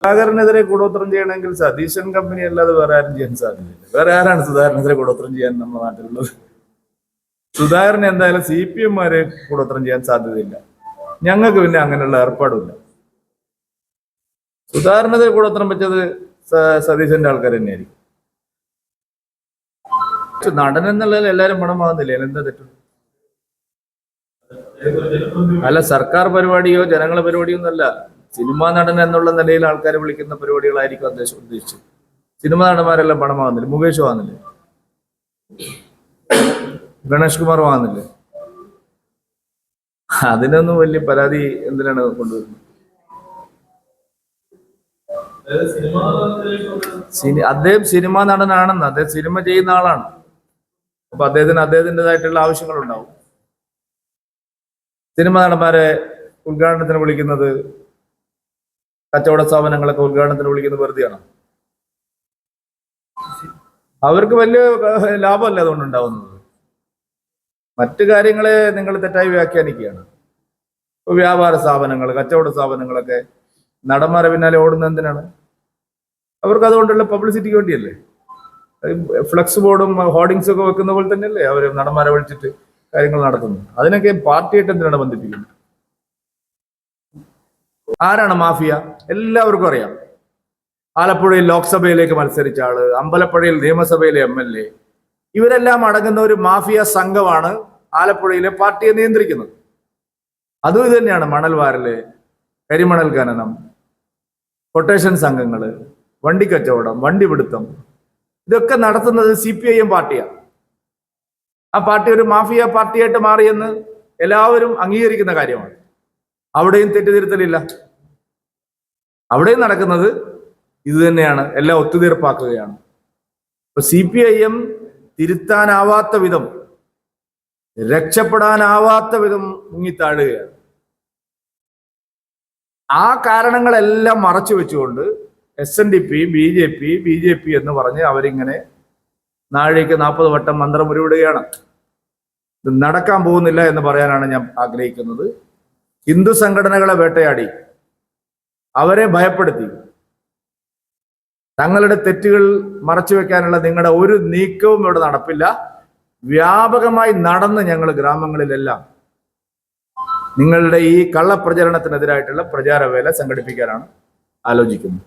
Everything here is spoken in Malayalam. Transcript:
സുധാകരനെതിരെ കൂടോത്രം ചെയ്യണമെങ്കിൽ സതീശൻ കമ്പനി അല്ലാതെ വേറെ ആരും ചെയ്യാൻ സാധ്യതയില്ല. വേറെ ആരാണ് സുധാകരനെതിരെ കൂടോത്രം ചെയ്യാൻ നമ്മുടെ നാട്ടിലുള്ളത്? സുധാകരൻ എന്തായാലും CPM-മാരെ കൂടോത്രം ചെയ്യാൻ സാധ്യതയില്ല. ഞങ്ങൾക്ക് പിന്നെ അങ്ങനെയുള്ള ഏർപ്പാടില്ല. സുധാകരനെതിരെ കൂടോത്രം വെച്ചത് സതീശന്റെ ആൾക്കാർ തന്നെയായിരിക്കും. നടൻ എന്നുള്ളതിൽ എല്ലാവരും പണമാകുന്നില്ലേ? എന്താ തെറ്റു? അല്ല, സർക്കാർ പരിപാടിയോ ജനങ്ങളെ പരിപാടിയോ ഒന്നല്ല. സിനിമാ നടൻ എന്നുള്ള നിലയിൽ ആൾക്കാരെ വിളിക്കുന്ന പരിപാടികളായിരിക്കും അദ്ദേഹം ഉദ്ദേശിച്ചത്. സിനിമാ നടന്മാരെല്ലാം പണമാകുന്നില്ല. മുകേഷ് വാങ്ങുന്നില്ലേ? ഗണേഷ് കുമാർ വാങ്ങുന്നില്ലേ? അതിനൊന്നും വലിയ പരാതി എന്തിനാണ് കൊണ്ടുവരുന്നത്? അദ്ദേഹം സിനിമാ നടനാണെന്ന്, അദ്ദേഹം സിനിമ ചെയ്യുന്ന ആളാണ്. അപ്പൊ അദ്ദേഹത്തിൻ്റെതായിട്ടുള്ള ആവശ്യങ്ങളുണ്ടാവും. സിനിമാ നടന്മാരെ ഉദ്ഘാടനത്തിന് വിളിക്കുന്നത്, കച്ചവട സ്ഥാപനങ്ങളൊക്കെ ഉദ്ഘാടനത്തിന് വിളിക്കുന്നത് വെറുതെയാണ്. അവർക്ക് വലിയ ലാഭമല്ല അതുകൊണ്ട് ഉണ്ടാവുന്നത്. മറ്റു കാര്യങ്ങളെ നിങ്ങൾ തെറ്റായി വ്യാഖ്യാനിക്കുകയാണ്. ഇപ്പൊ വ്യാപാര സ്ഥാപനങ്ങൾ, കച്ചവട സ്ഥാപനങ്ങളൊക്കെ നടന്മാരെ പിന്നാലെ ഓടുന്നത് എന്തിനാണ്? അവർക്ക് അതുകൊണ്ടുള്ള പബ്ലിസിറ്റിക്ക് വേണ്ടിയല്ലേ? ഫ്ലക്സ് ബോർഡും ഹോർഡിങ്സും ഒക്കെ വെക്കുന്ന പോലെ തന്നെയല്ലേ അവർ നടന്മാരെ വിളിച്ചിട്ട് കാര്യങ്ങൾ നടത്തുന്നത്. അതിനൊക്കെ പാർട്ടിയായിട്ട് എന്തിനാണ് ബന്ധിപ്പിക്കുന്നത്? ആരാണ് മാഫിയ? എല്ലാവർക്കും അറിയാം. ആലപ്പുഴയിൽ ലോക്സഭയിലേക്ക് മത്സരിച്ച ആള്, അമ്പലപ്പുഴയിൽ നിയമസഭയിലെ MLA, ഇവരെല്ലാം അടങ്ങുന്ന ഒരു മാഫിയ സംഘമാണ് ആലപ്പുഴയിലെ പാർട്ടിയെ നിയന്ത്രിക്കുന്നത്. അതും ഇത് തന്നെയാണ്. മണൽ വാരല്, കരിമണൽ ഖനനം, കൊട്ടേഷൻ സംഘങ്ങള്, വണ്ടിക്കച്ചവടം, വണ്ടിപിടുത്തം, ഇതൊക്കെ നടത്തുന്നത് CPIM പാർട്ടിയാണ്. ആ പാർട്ടി ഒരു മാഫിയ പാർട്ടിയായിട്ട് മാറിയെന്ന് എല്ലാവരും അംഗീകരിക്കുന്ന കാര്യമാണ്. അവിടെയും തെറ്റിദ്ധരുത്തലില്ല. അവിടെയും നടക്കുന്നത് ഇത് തന്നെയാണ്. എല്ലാം ഒത്തുതീർപ്പാക്കുകയാണ്. ഇപ്പൊ CPIM തിരുത്താനാവാത്ത വിധം, രക്ഷപ്പെടാനാവാത്ത വിധം മുങ്ങിത്താഴുകയാണ്. ആ കാരണങ്ങളെല്ലാം മറച്ചു വെച്ചുകൊണ്ട് SNDP, BJP എന്ന് പറഞ്ഞ് അവരിങ്ങനെ നാഴികയ്ക്ക് 40 വട്ടം മന്ത്രം ഉരുവിടുകയാണ്. ഇത് നടക്കാൻ പോകുന്നില്ല എന്ന് പറയാനാണ് ഞാൻ ആഗ്രഹിക്കുന്നത്. ഹിന്ദു സംഘടനകളെ വേട്ടയാടി, അവരെ ഭയപ്പെടുത്തി, തങ്ങളുടെ തെറ്റുകൾ മറച്ചു വെക്കാനുള്ള നിങ്ങളുടെ ഒരു നീക്കവും ഇവിടെ നടപ്പില്ല. വ്യാപകമായി നടന്ന് ഞങ്ങൾ ഗ്രാമങ്ങളിലെല്ലാം നിങ്ങളുടെ ഈ കള്ളപ്രചരണത്തിനെതിരായിട്ടുള്ള പ്രചാരവേല സംഘടിപ്പിക്കാനാണ് ആലോചിക്കുന്നത്.